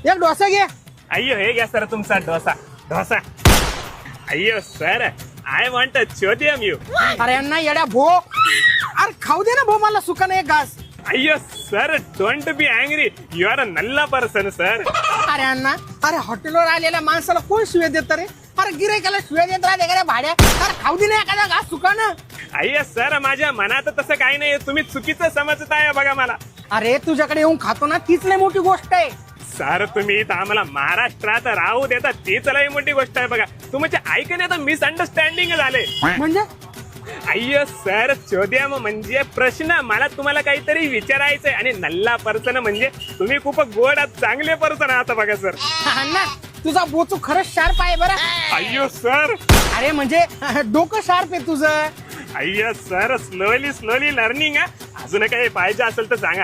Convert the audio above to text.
एक डोसा घे. अय्यो हे घ्या सर तुमचा डोसा डोसा. अय्यो सर आय वॉन्ट चोदियम यू. अरे अण्णा येड्या भो, अरे खाऊ दे ना भो मला सुका नाही एक घास. अय्यो sir don't be angry, you are a नल्ला पर्सन सर. अरे अण्णा, अरे हॉटेलवर आलेल्या माणसाला कोण शिव्या देत रे? अरे गिरायकाला शिव्या देत राहते का भाड्या? अरे खाऊ दे ना एखादा घास सुका ना. अय्यो सर माझ्या मनात तसं काही नाही, तुम्ही चुकीचं समजताय बघा मला. अरे तुझ्याकडे येऊन खातो ना तीच लय मोठी गोष्ट आहे. सर तुम्ही इथं आम्हाला महाराष्ट्रात राहू देता तीच लई मोठी गोष्ट आहे बघा. तुमच्या ऐकण्यात मिसअंडरस्टँडिंग झाले. म्हणजे अय्यो सर चोद्याम म्हणजे प्रश्न, मला तुम्हाला काहीतरी विचारायचंय. आणि नल्ला पर्सन म्हणजे तुम्ही खूप गोड चांगले पर्सन आहात बघा सर. अण्णा तुझा बोचू खरंच शार्प आहे बरं. अय्यो सर. अरे म्हणजे डोकं शार्प आहे तुझं. अय्यो सर स्लोली लर्निंग. अजून काही पाहिजे असेल तर सांगा.